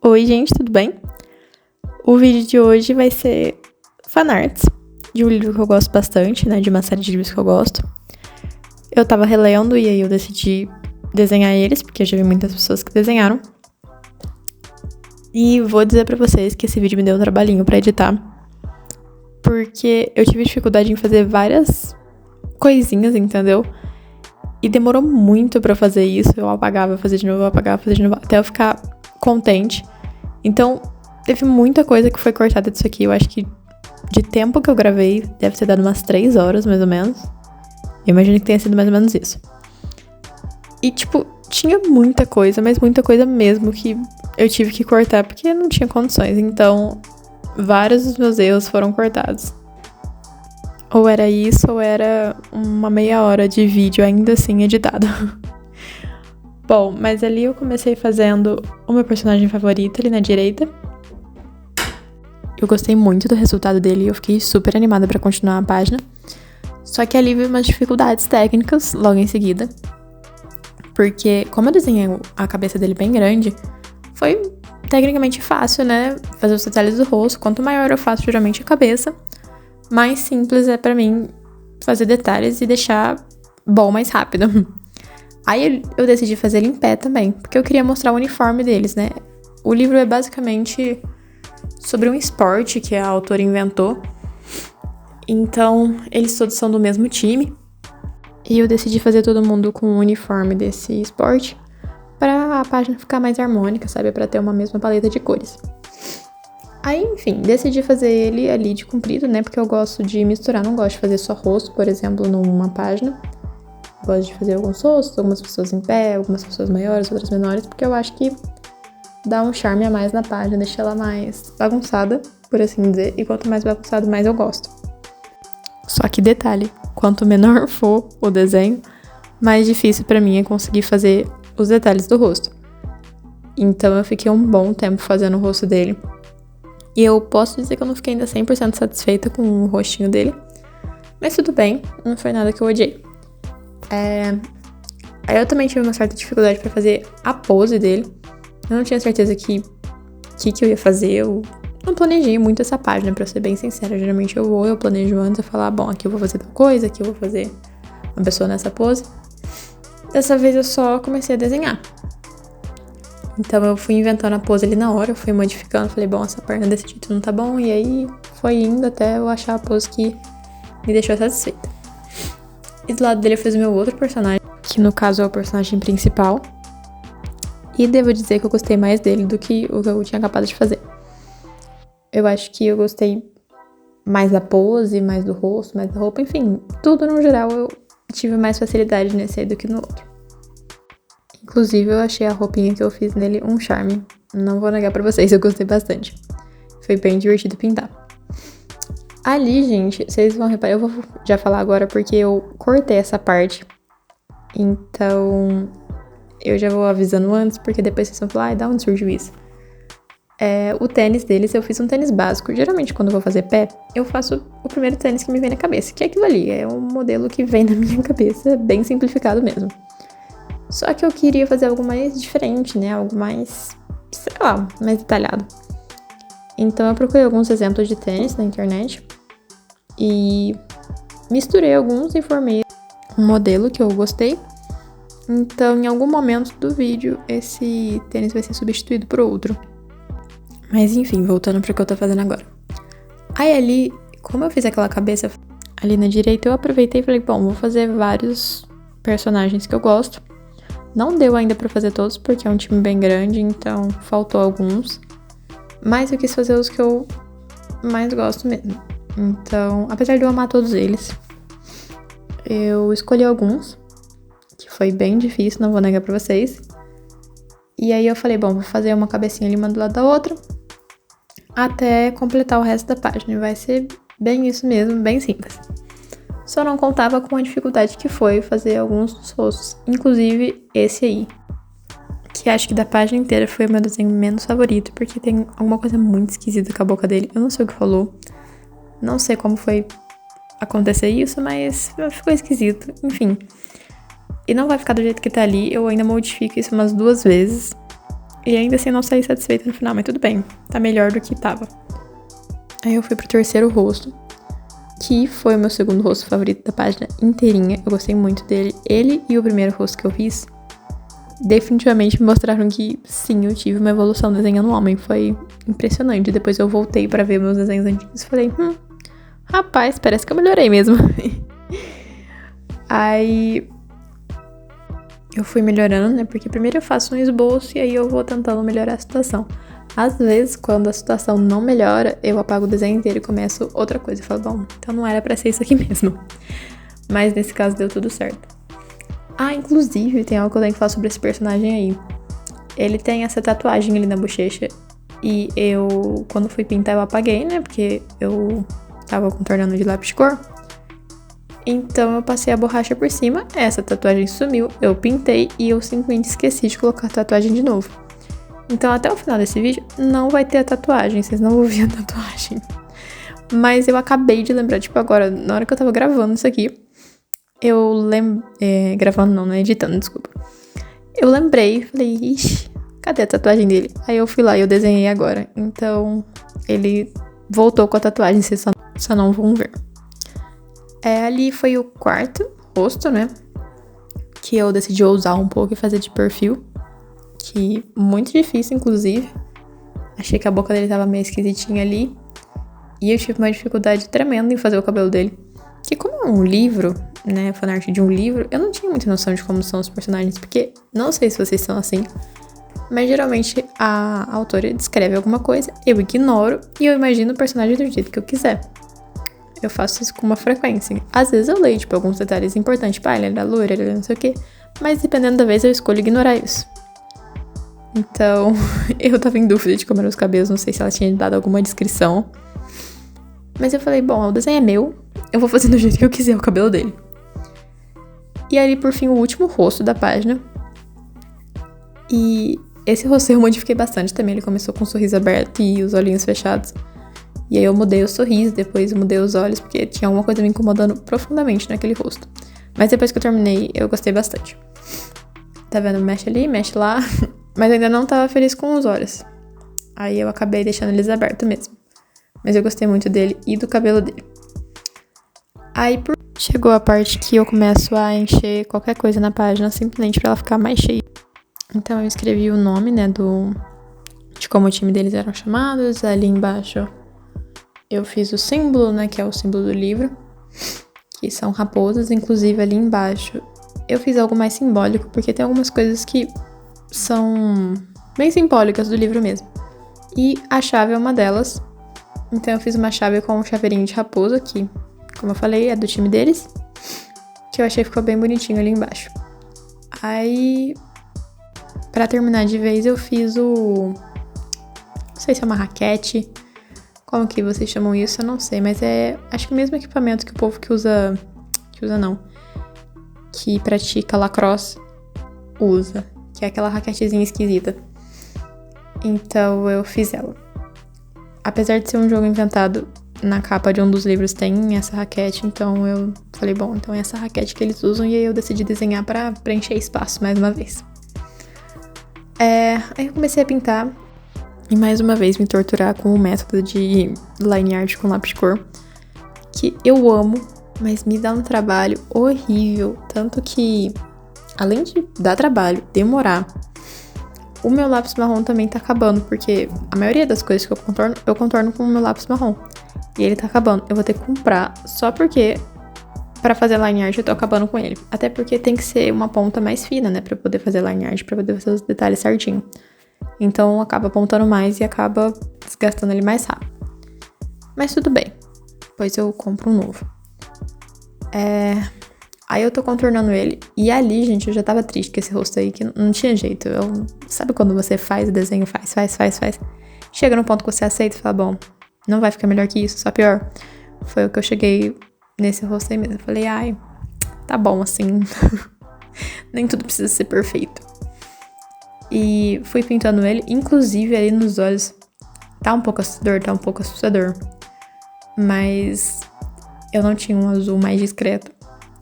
Oi, gente, tudo bem? O vídeo de hoje vai ser fanarts de um livro que eu gosto bastante, né? De uma série de livros que eu gosto. Eu tava relendo e aí eu decidi desenhar eles, porque eu já vi muitas pessoas que desenharam. E vou dizer pra vocês que esse vídeo me deu um trabalhinho pra editar, porque eu tive dificuldade em fazer várias coisinhas, entendeu? E demorou muito pra fazer isso. Eu apagava, fazia de novo, eu apagava, fazia de novo, até eu ficar contente. Então, teve muita coisa que foi cortada disso aqui. Eu acho que de tempo que eu gravei, deve ter dado umas 3 horas, mais ou menos. Eu imagino que tenha sido mais ou menos isso. E, tinha muita coisa, mas muita coisa mesmo que eu tive que cortar porque não tinha condições. Então, vários dos meus erros foram cortados. Ou era isso, ou era uma meia hora de vídeo ainda assim editado. Bom, mas ali eu comecei fazendo o meu personagem favorito ali na direita. Eu gostei muito do resultado dele e eu fiquei super animada pra continuar a página. Só que ali veio umas dificuldades técnicas logo em seguida. Porque como eu desenhei a cabeça dele bem grande, foi tecnicamente fácil, né? Fazer os detalhes do rosto. Quanto maior eu faço geralmente a cabeça, mais simples é pra mim fazer detalhes e deixar bom mais rápido. Aí eu decidi fazer ele em pé também, porque eu queria mostrar o uniforme deles, né? O livro é basicamente sobre um esporte que a autora inventou. Então, eles todos são do mesmo time. E eu decidi fazer todo mundo com o uniforme desse esporte pra a página ficar mais harmônica, sabe? Pra ter uma mesma paleta de cores. Aí, enfim, decidi fazer ele ali de comprido, né? Porque eu gosto de misturar, não gosto de fazer só rosto, por exemplo, numa página. Gosto de fazer alguns rostos, algumas pessoas em pé, algumas pessoas maiores, outras menores, porque eu acho que dá um charme a mais na página, deixa ela mais bagunçada, por assim dizer, e quanto mais bagunçado, mais eu gosto. Só que detalhe, quanto menor for o desenho, mais difícil pra mim é conseguir fazer os detalhes do rosto. Então eu fiquei um bom tempo fazendo o rosto dele. E eu posso dizer que eu não fiquei ainda 100% satisfeita com o rostinho dele, mas tudo bem, não foi nada que eu odiei. Aí eu também tive uma certa dificuldade pra fazer a pose dele. Eu não tinha certeza que eu ia fazer. Eu não planejei muito essa página, pra ser bem sincera. Geralmente eu planejo antes, eu falo, bom, aqui eu vou fazer tal coisa, aqui eu vou fazer uma pessoa nessa pose. Dessa vez eu só comecei a desenhar. Então eu fui inventando a pose ali na hora, eu fui modificando, falei, bom, essa perna desse jeito não tá bom, e aí foi indo até eu achar a pose que me deixou satisfeita. E do lado dele eu fiz o meu outro personagem, que no caso é o personagem principal. E devo dizer que eu gostei mais dele do que o que eu tinha acabado de fazer. Eu acho que eu gostei mais da pose, mais do rosto, mais da roupa, enfim, tudo no geral eu tive mais facilidade nesse aí do que no outro. Inclusive eu achei a roupinha que eu fiz nele um charme. Não vou negar pra vocês, eu gostei bastante. Foi bem divertido pintar. Ali, gente, vocês vão reparar, eu vou já falar agora porque eu cortei essa parte. Então, eu já vou avisando antes, porque depois vocês vão falar, da onde surgiu isso? O tênis deles, eu fiz um tênis básico. Geralmente, quando eu vou fazer pé, eu faço o primeiro tênis que me vem na cabeça, que é aquilo ali. É um modelo que vem na minha cabeça, bem simplificado mesmo. Só que eu queria fazer algo mais diferente, né? Algo mais, sei lá, mais detalhado. Então, eu procurei alguns exemplos de tênis na internet e misturei alguns e formei um modelo que eu gostei. Então, em algum momento do vídeo, esse tênis vai ser substituído por outro. Mas, enfim, voltando para o que eu tô fazendo agora. Aí, ali, como eu fiz aquela cabeça ali na direita, eu aproveitei e falei, bom, vou fazer vários personagens que eu gosto. Não deu ainda pra fazer todos, porque é um time bem grande, então faltou alguns. Mas eu quis fazer os que eu mais gosto mesmo. Então, apesar de eu amar todos eles, eu escolhi alguns, que foi bem difícil, não vou negar pra vocês. E aí eu falei, bom, vou fazer uma cabecinha ali uma do lado da outra, até completar o resto da página. E vai ser bem isso mesmo, bem simples. Só não contava com a dificuldade que foi fazer alguns dos rostos, inclusive esse aí, que acho que da página inteira foi o meu desenho menos favorito, porque tem alguma coisa muito esquisita com a boca dele. Eu não sei o que falou, não sei como foi acontecer isso, mas ficou esquisito, enfim. E não vai ficar do jeito que tá ali, eu ainda modifico isso umas 2 vezes. E ainda assim não saí satisfeita no final, mas tudo bem. Tá melhor do que tava. Aí eu fui pro terceiro rosto, que foi o meu segundo rosto favorito da página inteirinha. Eu gostei muito dele. Ele e o primeiro rosto que eu fiz definitivamente me mostraram que sim, eu tive uma evolução desenhando um homem. Foi impressionante. Depois eu voltei pra ver meus desenhos antigos e falei, rapaz, parece que eu melhorei mesmo. Aí eu fui melhorando, né? Porque primeiro eu faço um esboço e aí eu vou tentando melhorar a situação. Às vezes, quando a situação não melhora, eu apago o desenho inteiro e começo outra coisa. Eu falo, bom, então não era pra ser isso aqui mesmo. Mas nesse caso deu tudo certo. Inclusive, tem algo que eu tenho que falar sobre esse personagem aí. Ele tem essa tatuagem ali na bochecha. E eu, quando fui pintar, eu apaguei, né? Porque eu tava contornando de lápis de cor. Então eu passei a borracha por cima. Essa tatuagem sumiu, eu pintei e eu simplesmente esqueci de colocar a tatuagem de novo. Então até o final desse vídeo não vai ter a tatuagem, vocês não vão ver a tatuagem. Mas eu acabei de lembrar, tipo agora, na hora que eu tava gravando isso aqui, gravando não, né? Editando, desculpa. Eu lembrei, falei, ixi, cadê a tatuagem dele? Aí eu fui lá e eu desenhei agora. Então ele voltou com a tatuagem, vocês só não vão ver. Ali foi o quarto rosto, né? Que eu decidi ousar um pouco e fazer de perfil. Que muito difícil, inclusive. Achei que a boca dele tava meio esquisitinha ali. E eu tive uma dificuldade tremenda em fazer o cabelo dele. Que como é um livro, né? Fanart de um livro, eu não tinha muita noção de como são os personagens. Porque não sei se vocês são assim. Mas geralmente a autora descreve alguma coisa, eu ignoro e eu imagino o personagem do jeito que eu quiser. Eu faço isso com uma frequência. Às vezes eu leio, tipo, alguns detalhes importantes. Tipo, ele era loiro, ele era não sei o quê. Mas dependendo da vez, eu escolho ignorar isso. Então, eu tava em dúvida de como eram os cabelos. Não sei se ela tinha dado alguma descrição. Mas eu falei, bom, o desenho é meu. Eu vou fazer do jeito que eu quiser o cabelo dele. E aí, por fim, o último rosto da página. E esse rosto eu modifiquei bastante também. Ele começou com o sorriso aberto e os olhinhos fechados. E aí eu mudei o sorriso, depois eu mudei os olhos, porque tinha alguma coisa me incomodando profundamente naquele rosto. Mas depois que eu terminei, eu gostei bastante. Tá vendo? Mexe ali, mexe lá. Mas ainda não tava feliz com os olhos. Aí eu acabei deixando eles abertos mesmo. Mas eu gostei muito dele e do cabelo dele. Aí chegou a parte que eu começo a encher qualquer coisa na página, simplesmente pra ela ficar mais cheia. Então eu escrevi o nome, né, de como o time deles eram chamados. Ali embaixo eu fiz o símbolo, né, que é o símbolo do livro, que são raposas. Inclusive ali embaixo eu fiz algo mais simbólico, porque tem algumas coisas que são bem simbólicas do livro mesmo. E a chave é uma delas. Então eu fiz uma chave com um chaveirinho de raposa, que, como eu falei, é do time deles, que eu achei que ficou bem bonitinho ali embaixo. Aí, pra terminar de vez, eu fiz não sei se é uma raquete. Como que vocês chamam isso? Eu não sei, mas acho que o mesmo equipamento que o povo que pratica lacrosse usa, que é aquela raquetezinha esquisita. Então eu fiz ela. Apesar de ser um jogo inventado, na capa de um dos livros tem essa raquete, então eu falei, bom, então é essa raquete que eles usam, e aí eu decidi desenhar pra preencher espaço mais uma vez. Aí eu comecei a pintar e mais uma vez me torturar com o método de line art com lápis de cor, que eu amo, mas me dá um trabalho horrível, tanto que, além de dar trabalho, demorar, o meu lápis marrom também tá acabando, porque a maioria das coisas que eu contorno com o meu lápis marrom. E ele tá acabando. Eu vou ter que comprar só porque, pra fazer line art, eu tô acabando com ele. Até porque tem que ser uma ponta mais fina, né, pra poder fazer line art, pra poder fazer os detalhes certinho. Então, acaba apontando mais e acaba desgastando ele mais rápido. Mas tudo bem. Depois eu compro um novo. Aí eu tô contornando ele. E ali, gente, eu já tava triste com esse rosto aí, que não tinha jeito. Sabe quando você faz o desenho, faz. Chega no ponto que você aceita e fala, bom, não vai ficar melhor que isso, só pior. Foi o que eu cheguei nesse rosto aí mesmo. Eu falei, tá bom assim. Nem tudo precisa ser perfeito. E fui pintando ele, inclusive ali nos olhos. Tá um pouco assustador. Mas eu não tinha um azul mais discreto.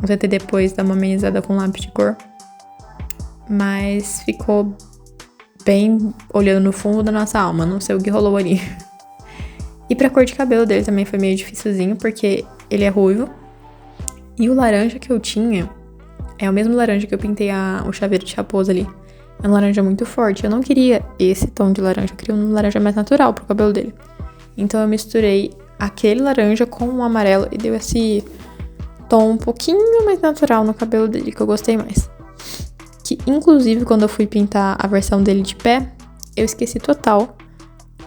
Eu tentei depois dar uma amenizada com lápis de cor. Mas ficou bem olhando no fundo da nossa alma, não sei o que rolou ali. E pra cor de cabelo dele também foi meio dificilzinho, porque ele é ruivo. E o laranja que eu tinha é o mesmo laranja que eu pintei o chaveiro de raposa ali. É um laranja muito forte. Eu não queria esse tom de laranja, eu queria um laranja mais natural pro cabelo dele. Então eu misturei aquele laranja com o amarelo e deu esse tom um pouquinho mais natural no cabelo dele, que eu gostei mais. Que inclusive quando eu fui pintar a versão dele de pé, eu esqueci total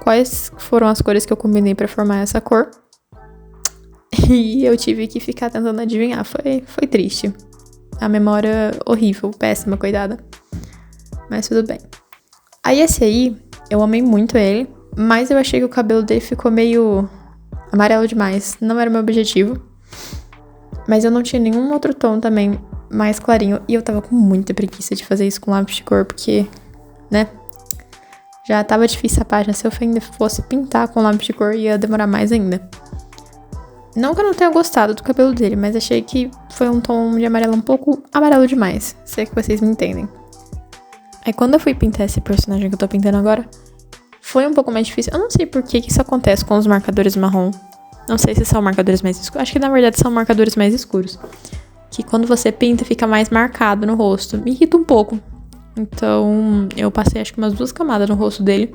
quais foram as cores que eu combinei pra formar essa cor. E eu tive que ficar tentando adivinhar. Foi triste. A memória horrível, péssima, coitada. Mas tudo bem. Aí esse aí, eu amei muito ele, mas eu achei que o cabelo dele ficou meio amarelo demais. Não era o meu objetivo. Mas eu não tinha nenhum outro tom também mais clarinho. E eu tava com muita preguiça de fazer isso com lápis de cor, porque, né? Já tava difícil a página. Se eu ainda fosse pintar com lápis de cor, ia demorar mais ainda. Não que eu não tenha gostado do cabelo dele, mas achei que foi um tom de amarelo um pouco amarelo demais. Se é que vocês me entendem. Aí quando eu fui pintar esse personagem que eu tô pintando agora, foi um pouco mais difícil. Eu não sei por que isso acontece com os marcadores marrom. Não sei se são marcadores mais escuros. Acho que na verdade são marcadores mais escuros. Que quando você pinta fica mais marcado no rosto. Me irrita um pouco. Então eu passei acho que umas 2 camadas no rosto dele.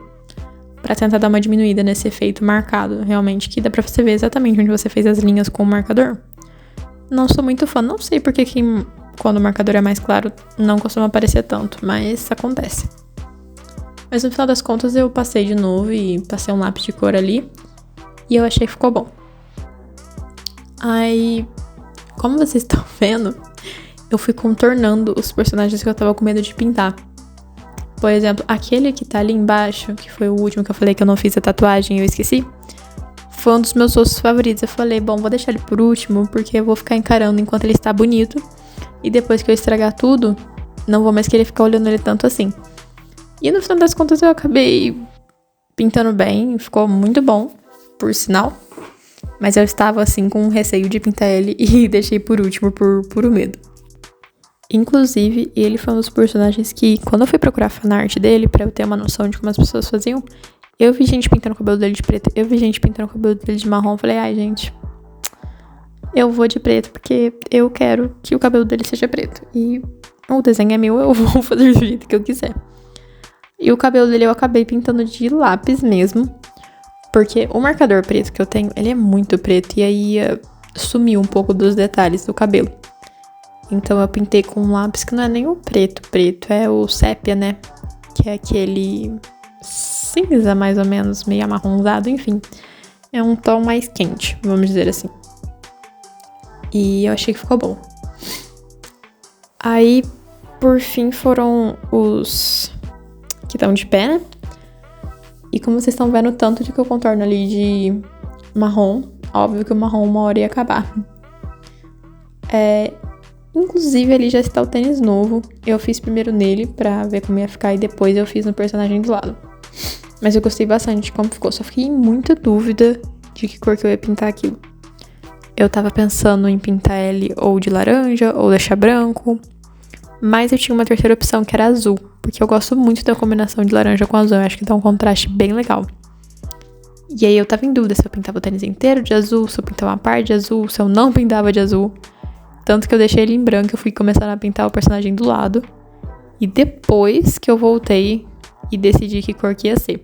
Pra tentar dar uma diminuída nesse efeito marcado. Realmente, que dá pra você ver exatamente onde você fez as linhas com o marcador. Não sou muito fã. Não sei porque quando o marcador é mais claro não costuma aparecer tanto. Mas acontece. Mas no final das contas eu passei de novo e passei um lápis de cor ali. E eu achei que ficou bom. Aí, como vocês estão vendo, eu fui contornando os personagens que eu tava com medo de pintar. Por exemplo, aquele que tá ali embaixo, que foi o último que eu falei que eu não fiz a tatuagem e eu esqueci, foi um dos meus rostos favoritos. Eu falei, bom, vou deixar ele por último, porque eu vou ficar encarando enquanto ele está bonito. E depois que eu estragar tudo, não vou mais querer ficar olhando ele tanto assim. E no final das contas eu acabei pintando bem, ficou muito bom, por sinal. Mas eu estava assim com receio de pintar ele e deixei por último por puro medo. Inclusive, ele foi um dos personagens que, quando eu fui procurar fanart dele, pra eu ter uma noção de como as pessoas faziam, eu vi gente pintando o cabelo dele de preto, eu vi gente pintando o cabelo dele de marrom. Falei, ai, gente, eu vou de preto porque eu quero que o cabelo dele seja preto. E o desenho é meu, eu vou fazer do jeito que eu quiser. E o cabelo dele eu acabei pintando de lápis mesmo, porque o marcador preto que eu tenho, ele é muito preto, e aí sumiu um pouco dos detalhes do cabelo. Então eu pintei com um lápis que não é nem o preto, é o sépia, né? Que é aquele cinza, mais ou menos, meio amarronzado, enfim. É um tom mais quente, vamos dizer assim. E eu achei que ficou bom. Aí, por fim, foram os que estão de pé, né? E como vocês estão vendo o tanto de que eu contorno ali de marrom, óbvio que o marrom uma hora ia acabar. Inclusive, ali já está o tênis novo. Eu fiz primeiro nele pra ver como ia ficar e depois eu fiz no personagem do lado. Mas eu gostei bastante de como ficou. Só fiquei em muita dúvida de que cor que eu ia pintar aquilo. Eu tava pensando em pintar ele ou de laranja ou deixar branco. Mas eu tinha uma terceira opção que era azul. Porque eu gosto muito da combinação de laranja com azul. Eu acho que dá um contraste bem legal. E aí eu tava em dúvida se eu pintava o tênis inteiro de azul, se eu pintava uma parte de azul, se eu não pintava de azul. Tanto que eu deixei ele em branco, eu fui começar a pintar o personagem do lado. E depois que eu voltei e decidi que cor que ia ser.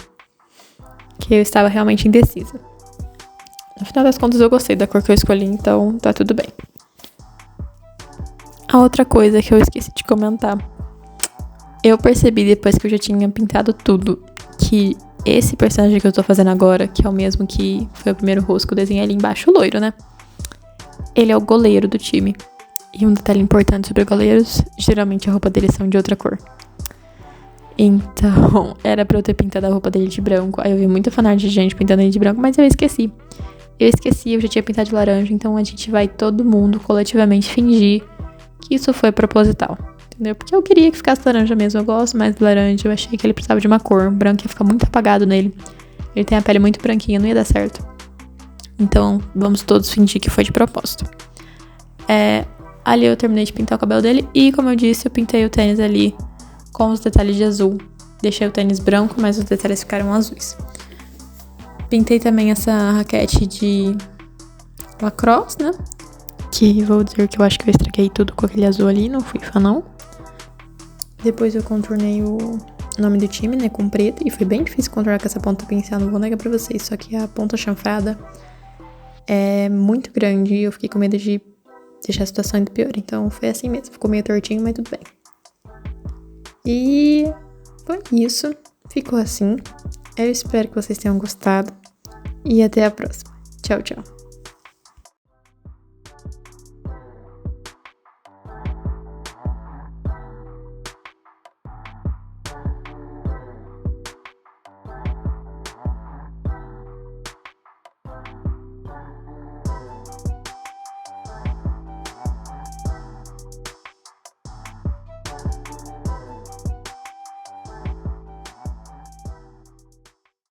Que eu estava realmente indecisa. No final das contas eu gostei da cor que eu escolhi, então tá tudo bem. A outra coisa que eu esqueci de comentar. Eu percebi depois que eu já tinha pintado tudo, que esse personagem que eu tô fazendo agora, que é o mesmo que foi o primeiro rosto que eu desenhei ali embaixo, o loiro, né? Ele é o goleiro do time. E um detalhe importante sobre goleiros, geralmente a roupa deles são de outra cor. Então, era pra eu ter pintado a roupa dele de branco. Aí eu vi muita fanart de gente pintando ele de branco, mas eu esqueci. Eu já tinha pintado de laranja, então a gente vai todo mundo coletivamente fingir que isso foi proposital. Entendeu? Porque eu queria que ficasse laranja mesmo, eu gosto mais de laranja, eu achei que ele precisava de uma cor. Branco ia ficar muito apagado nele. Ele tem a pele muito branquinha, não ia dar certo. Então, vamos todos fingir que foi de propósito. Ali eu terminei de pintar o cabelo dele. E, como eu disse, eu pintei o tênis ali com os detalhes de azul. Deixei o tênis branco, mas os detalhes ficaram azuis. Pintei também essa raquete de lacrosse, né? Que vou dizer que eu acho que eu estraguei tudo com aquele azul ali, não fui fã não. Depois eu contornei o nome do time, né, com preto. E foi bem difícil contornar com essa ponta pincel, não vou negar pra vocês. Só que a ponta chanfrada é muito grande e eu fiquei com medo de deixar a situação ainda pior. Então foi assim mesmo, ficou meio tortinho, mas tudo bem. E foi isso, ficou assim. Eu espero que vocês tenham gostado e até a próxima. Tchau, tchau.